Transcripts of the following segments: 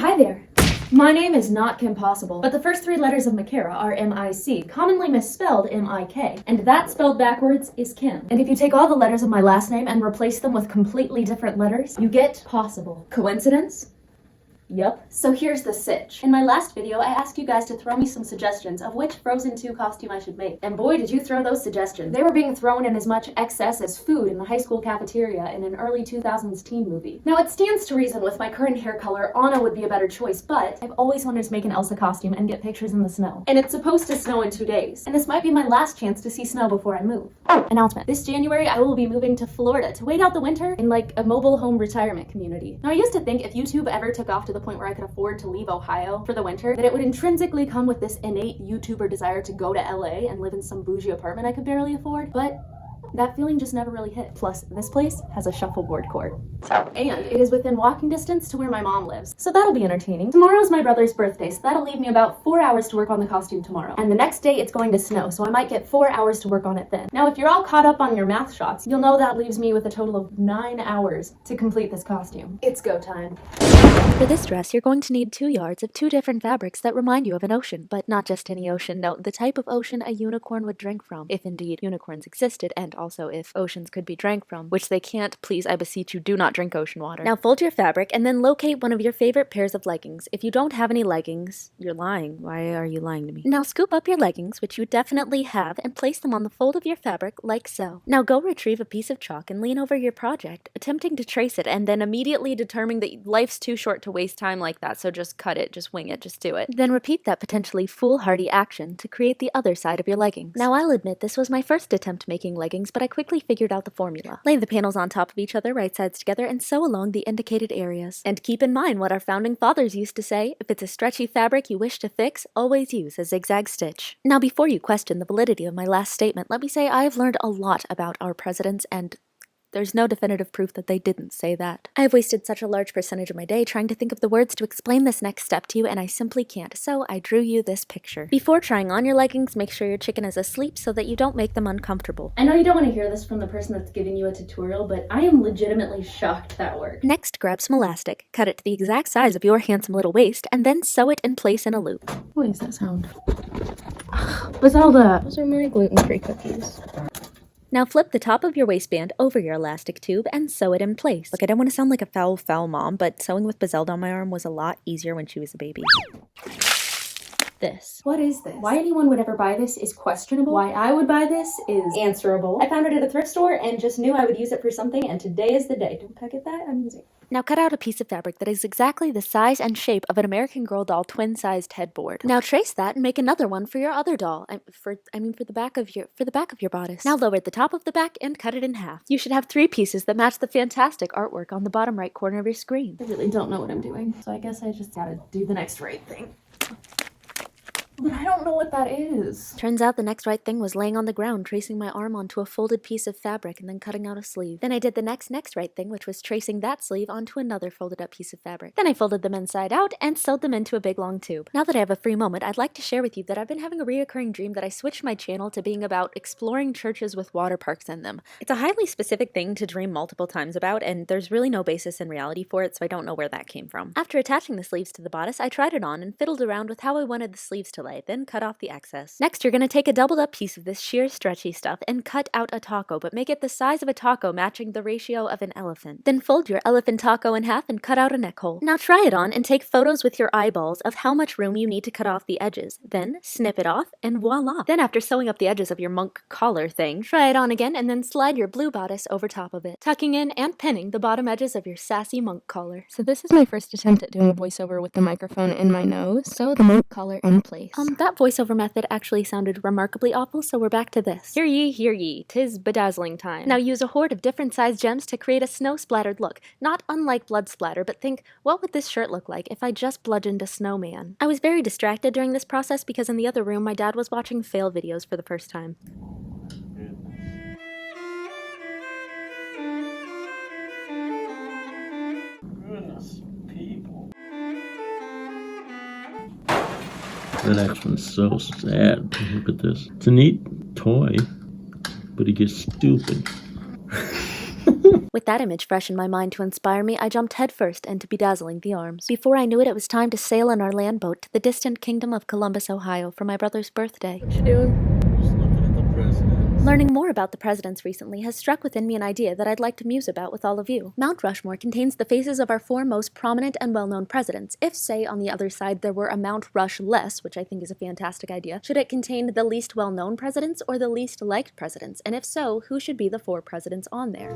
hi there. My name is not Kim Possible, but the first three letters of Micarah are M-I-C, commonly misspelled M-I-K, and that spelled backwards is Kim. And if you take all the letters of my last name and replace them with completely different letters, you get Possible. Coincidence? Yup. So here's the sitch. In my last video, I asked you guys to throw me some suggestions of which Frozen 2 costume I should make. And boy, did you throw those suggestions. They were being thrown in as much excess as food in the high school cafeteria in an early 2000s teen movie. Now, it stands to reason with my current hair color, Anna would be a better choice, but I've always wanted to make an Elsa costume and get pictures in the snow. And it's supposed to snow in 2 days. And this might be my last chance to see snow before I move. Oh, announcement. This January, I will be moving to Florida to wait out the winter in like a mobile home retirement community. Now, I used to think if YouTube ever took off to the point where I could afford to leave Ohio for the winter, that it would intrinsically come with this innate YouTuber desire to go to LA and live in some bougie apartment I could barely afford, but that feeling just never really hit. Plus, this place has a shuffleboard court. And it is within walking distance to where my mom lives, so that'll be entertaining. Tomorrow's my brother's birthday, so that'll leave me about 4 hours to work on the costume tomorrow. And the next day it's going to snow, so I might get 4 hours to work on it then. Now, if you're all caught up on your math shots, you'll know that leaves me with a total of 9 hours to complete this costume. It's go time. For this dress, you're going to need 2 yards of 2 different fabrics that remind you of an ocean, but not just any ocean. No, the type of ocean a unicorn would drink from, if indeed unicorns existed, and also if oceans could be drank from, which they can't. Please, I beseech you, do not drink ocean water. Now fold your fabric and then locate one of your favorite pairs of leggings. If you don't have any leggings, you're lying. Why are you lying to me? Now scoop up your leggings, which you definitely have, and place them on the fold of your fabric like so. Now go retrieve a piece of chalk and lean over your project, attempting to trace it, and then immediately determining that life's too short to waste time like that, so just cut it, just wing it, just do it. Then repeat that potentially foolhardy action to create the other side of your leggings. Now I'll admit this was my first attempt making leggings, but I quickly figured out the formula. Lay the panels on top of each other, right sides together, and sew along the indicated areas. And keep in mind what our founding fathers used to say: if it's a stretchy fabric you wish to fix, always use a zigzag stitch. Now before you question the validity of my last statement, let me say I have learned a lot about our presidents, and there's no definitive proof that they didn't say that. I have wasted such a large percentage of my day trying to think of the words to explain this next step to you, and I simply can't, so I drew you this picture. Before trying on your leggings, make sure your chicken is asleep so that you don't make them uncomfortable. I know you don't want to hear this from the person that's giving you a tutorial, but I am legitimately shocked that worked. Next, grab some elastic, cut it to the exact size of your handsome little waist, and then sew it in place in a loop. What is that sound? Bazelda! Those are my gluten-free cookies. Now flip the top of your waistband over your elastic tube and sew it in place. Look, I don't want to sound like a foul mom, but sewing with Bazelda on my arm was a lot easier when she was a baby. This. What is this? Why anyone would ever buy this is questionable. Why I would buy this is answerable. I found it at a thrift store and just knew I would use it for something, and today is the day. Don't I get that? I'm using it. Now cut out a piece of fabric that is exactly the size and shape of an American Girl doll twin-sized headboard. Now trace that and make another one for your other doll. For the back of your bodice. Now lower the top of the back and cut it in half. You should have 3 pieces that match the fantastic artwork on the bottom right corner of your screen. I really don't know what I'm doing, so I guess I just gotta do the next right thing. But I don't know what that is. Turns out the next right thing was laying on the ground, tracing my arm onto a folded piece of fabric and then cutting out a sleeve. Then I did the next right thing, which was tracing that sleeve onto another folded up piece of fabric. Then I folded them inside out and sewed them into a big long tube. Now that I have a free moment, I'd like to share with you that I've been having a reoccurring dream that I switched my channel to being about exploring churches with water parks in them. It's a highly specific thing to dream multiple times about, and there's really no basis in reality for it, so I don't know where that came from. After attaching the sleeves to the bodice, I tried it on and fiddled around with how I wanted the sleeves to lay, then cut off the excess. Next, you're going to take a doubled up piece of this sheer stretchy stuff and cut out a taco, but make it the size of a taco matching the ratio of an elephant. Then fold your elephant taco in half and cut out a neck hole. Now try it on and take photos with your eyeballs of how much room you need to cut off the edges. Then snip it off and voila! Then after sewing up the edges of your monk collar thing, try it on again and then slide your blue bodice over top of it, tucking in and pinning the bottom edges of your sassy monk collar. So this is my first attempt at doing a voiceover with the microphone in my nose. Sew the monk collar in place. That voiceover method actually sounded remarkably awful, so we're back to this. Hear ye, 'tis bedazzling time. Now use a horde of different sized gems to create a snow-splattered look. Not unlike blood splatter, but think, what would this shirt look like if I just bludgeoned a snowman? I was very distracted during this process because in the other room my dad was watching fail videos for the first time. Goodness, people. That next one's so sad. Look at this. It's a neat toy, but it gets stupid. With that image fresh in my mind to inspire me, I jumped headfirst into bedazzling the arms. Before I knew it, it was time to sail in our land boat to the distant kingdom of Columbus, Ohio for my brother's birthday. What you doing? Just looking at the presidents. Learning more about the presidents recently has struck within me an idea that I'd like to muse about with all of you. Mount Rushmore contains the faces of our 4 most prominent and well-known presidents. If, say, on the other side there were a Mount Rush-less, which I think is a fantastic idea, should it contain the least well-known presidents or the least liked presidents? And if so, who should be the 4 presidents on there?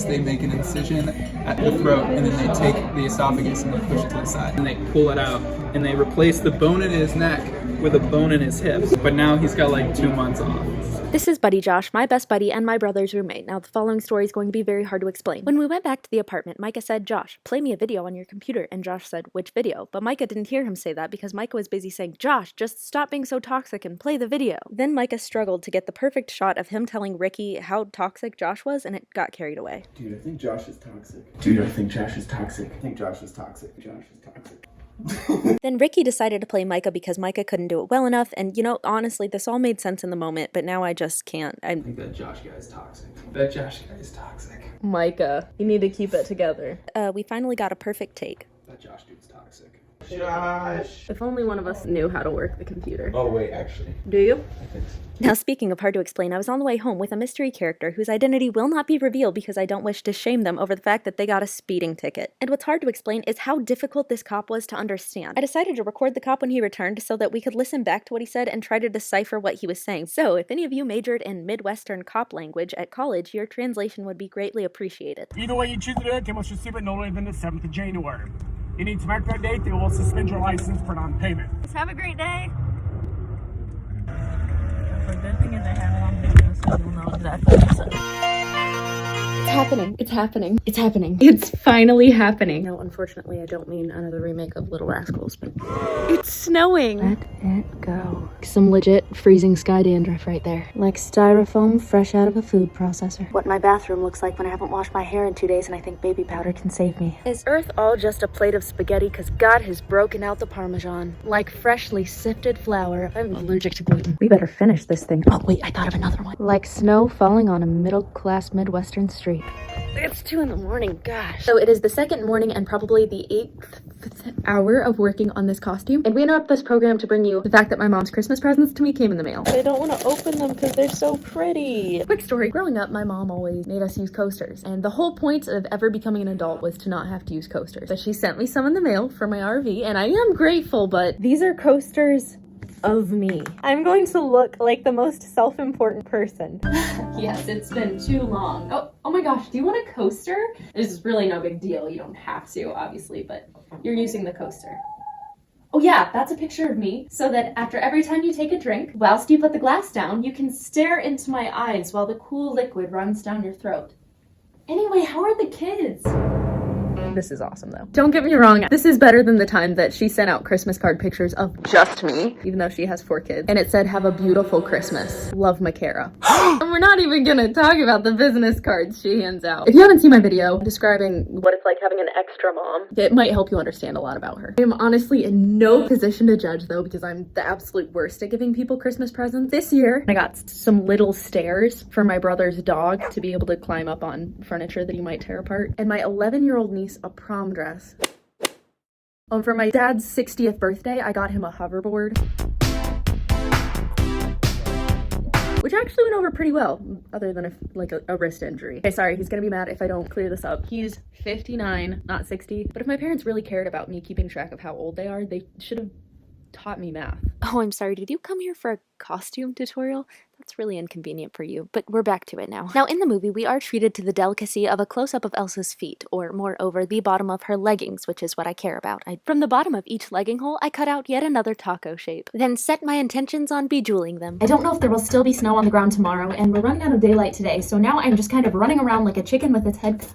They make an incision at the throat, and then they take the esophagus and they push it to the side, and they pull it out, and they replace the bone in his neck with a bone in his hips. But now he's got like 2 months off. This is Buddy Josh, my best buddy and my brother's roommate. Now, the following story is going to be very hard to explain. When we went back to the apartment, Micah said, "Josh, play me a video on your computer." And Josh said, "Which video?" But Micah didn't hear him say that because Micah was busy saying, "Josh, just stop being so toxic and play the video." Then Micah struggled to get the perfect shot of him telling Ricky how toxic Josh was, and it got carried away. Dude, I think Josh is toxic. Dude, I think Josh is toxic. I think Josh is toxic. Josh is toxic. Then Ricky decided to play Micah because Micah couldn't do it well enough, and you know, honestly, this all made sense in the moment, but now I just can't. I think that Josh guy is toxic. That Josh guy is toxic. Micah, you need to keep it together. We finally got a perfect take. That Josh dude's toxic. Josh! If only one of us knew how to work the computer. Oh, wait, actually. Do you? I think so. Now, speaking of hard to explain, I was on the way home with a mystery character whose identity will not be revealed because I don't wish to shame them over the fact that they got a speeding ticket. And what's hard to explain is how difficult this cop was to understand. I decided to record the cop when he returned so that we could listen back to what he said and try to decipher what he was saying. So, if any of you majored in Midwestern cop language at college, your translation would be greatly appreciated. Either way you choose to do it, they must receive it no later than the 7th of January. You need to mark that date, they will suspend your license for non-payment. Have a great day. The good thing is I have it on video, so you'll know exactly what I said. It's happening. It's happening. It's happening. It's finally happening. No, unfortunately, I don't mean another remake of Little Rascals, but it's snowing. Let it go. Some legit freezing sky dandruff right there. Like styrofoam fresh out of a food processor. What my bathroom looks like when I haven't washed my hair in 2 days and I think baby powder can save me. Is Earth all just a plate of spaghetti because God has broken out the Parmesan? Like freshly sifted flour. I'm allergic to gluten. We better finish this thing. Oh, wait, I thought of another one. Like snow falling on a middle-class Midwestern street. It's 2 in the morning, gosh. So it is the 2nd morning and probably the 8th hour of working on this costume. And we interrupt this program to bring you the fact that my mom's Christmas presents to me came in the mail. I don't want to open them because they're so pretty. Quick story, growing up, my mom always made us use coasters. And the whole point of ever becoming an adult was to not have to use coasters. So she sent me some in the mail for my RV, and I am grateful, but these are coasters of me. I'm going to look like the most self-important person. Yes, it's been too long. Oh my gosh, do you want a coaster? This is really no big deal. You don't have to, obviously, but you're using the coaster. Oh yeah, that's a picture of me, so that after every time you take a drink, whilst you put the glass down, you can stare into my eyes while the cool liquid runs down your throat. Anyway, how are the kids? This is awesome though. Don't get me wrong, this is better than the time that she sent out Christmas card pictures of just me, even though she has 4 kids. And it said, "Have a beautiful Christmas. Love, Micarah." And we're not even gonna talk about the business cards she hands out. If you haven't seen my video describing what it's like having an extra mom, it might help you understand a lot about her. I'm honestly in no position to judge though, because I'm the absolute worst at giving people Christmas presents. This year, I got some little stairs for my brother's dog to be able to climb up on furniture that he might tear apart. And my 11-year-old niece a prom dress. And for my dad's 60th birthday, I got him a hoverboard, which actually went over pretty well, other than a wrist injury. Okay, sorry, he's gonna be mad if I don't clear this up. He's 59, not 60. But if my parents really cared about me keeping track of how old they are, they should have taught me math. Oh, I'm sorry, did you come here for a costume tutorial? That's really inconvenient for you, but we're back to it now. Now, in the movie, we are treated to the delicacy of a close-up of Elsa's feet, or moreover, the bottom of her leggings, which is what I care about. From the bottom of each legging hole, I cut out yet another taco shape, then set my intentions on bejeweling them. I don't know if there will still be snow on the ground tomorrow, and we're running out of daylight today, so now I'm just kind of running around like a chicken with its head.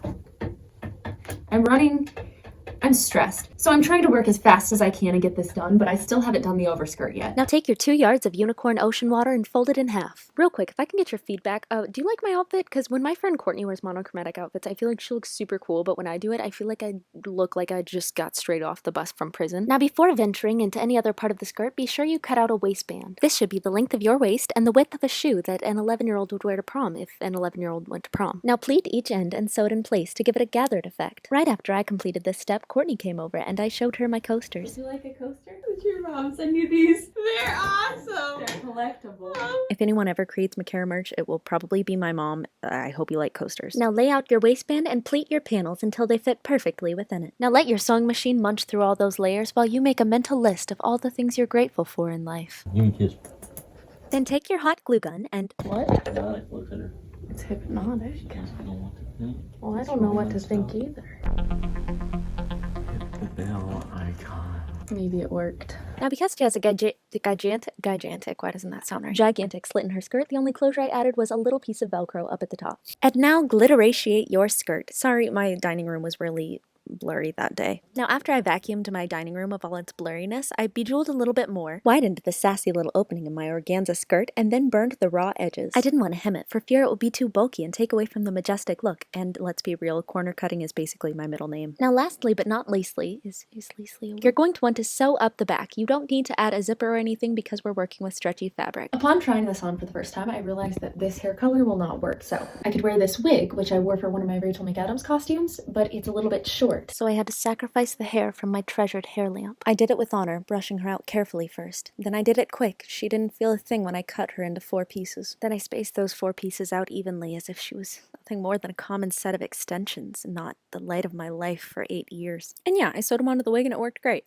I'm stressed. So I'm trying to work as fast as I can to get this done, but I still haven't done the overskirt yet. Now take your 2 yards of unicorn ocean water and fold it in half. Real quick, if I can get your feedback, do you like my outfit? Because when my friend Courtney wears monochromatic outfits, I feel like she looks super cool, but when I do it, I feel like I look like I just got straight off the bus from prison. Now before venturing into any other part of the skirt, be sure you cut out a waistband. This should be the length of your waist and the width of a shoe that an 11-year-old would wear to prom if an 11-year-old went to prom. Now pleat each end and sew it in place to give it a gathered effect. Right after I completed this step, Courtney came over and I showed her my coasters. Do you like a coaster? Did your mom send you these? They're awesome. They're collectible. If anyone ever creates Micarah merch, it will probably be my mom. I hope you like coasters. Now lay out your waistband and pleat your panels until they fit perfectly within it. Now let your sewing machine munch through all those layers while you make a mental list of all the things you're grateful for in life. Give me a kiss. Then take your hot glue gun and... What? Look at her. It's hypnotic. I don't know what to think. Well, I don't know what to think either. The bell icon. Maybe it worked. Now because she has a gigantic, why doesn't that sound right? Gigantic slit in her skirt, the only closure I added was a little piece of Velcro up at the top. And now glitteratiate your skirt. Sorry, my dining room was really blurry that day. Now after I vacuumed my dining room of all its blurriness, I bejeweled a little bit more, widened the sassy little opening in my organza skirt, and then burned the raw edges. I didn't want to hem it for fear it would be too bulky and take away from the majestic look, and let's be real, corner cutting is basically my middle name. Now lastly but not leastly, is leastly a word? You're going to want to sew up the back. You don't need to add a zipper or anything because we're working with stretchy fabric. Upon trying this on for the first time, I realized that this hair color will not work. So I could wear this wig, which I wore for one of my Rachel McAdams costumes, but it's a little bit short. So I had to sacrifice the hair from my treasured hair lamp. I did it with honor, brushing her out carefully first. Then I did it quick. She didn't feel a thing when I cut her into 4 pieces. Then I spaced those 4 pieces out evenly as if she was nothing more than a common set of extensions, not the light of my life for 8 years. And yeah, I sewed them onto the wig and it worked great.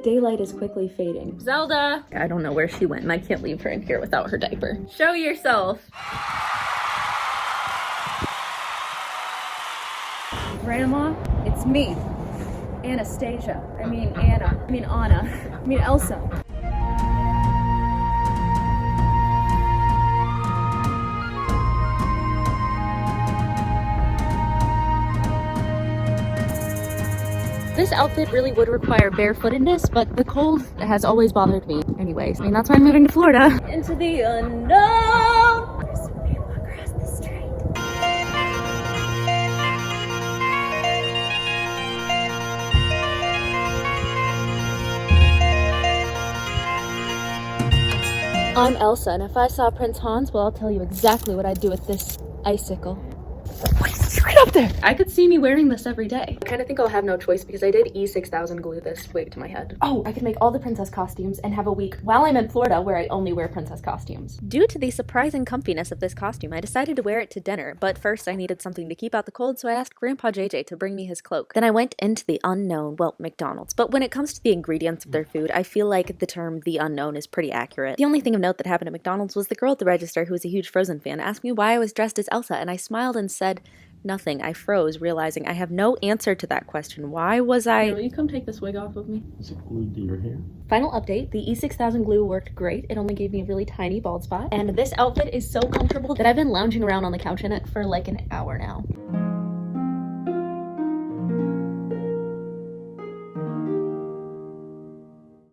Daylight is quickly fading. Zelda, I don't know where she went, and I can't leave her in here without her diaper. show yourself. Grandma, it's me. Anastasia. Anna. Elsa. This outfit really would require barefootedness, but the cold has always bothered me. Anyways, that's why I'm moving to Florida. Into the unknown. There's some people across the street. I'm Elsa, and if I saw Prince Hans, well, I'll tell you exactly what I'd do with this icicle. Right up there! I could see me wearing this every day. I kind of think I'll have no choice because I did E6000 glue this wig to my head. Oh, I could make all the princess costumes and have a week while I'm in Florida where I only wear princess costumes. Due to the surprising comfiness of this costume, I decided to wear it to dinner, but first I needed something to keep out the cold, so I asked Grandpa JJ to bring me his cloak. Then I went into the unknown, well, McDonald's. But when it comes to the ingredients of their food, I feel like the term the unknown is pretty accurate. The only thing of note that happened at McDonald's was the girl at the register, who was a huge Frozen fan, asked me why I was dressed as Elsa, and I smiled and said, nothing. I froze, realizing I have no answer to that question. Why was I... Will you come take this wig off of me? Is it glued to your hair? Final update, the E6000 glue worked great. It only gave me a really tiny bald spot. And this outfit is so comfortable that I've been lounging around on the couch in it for like an hour now.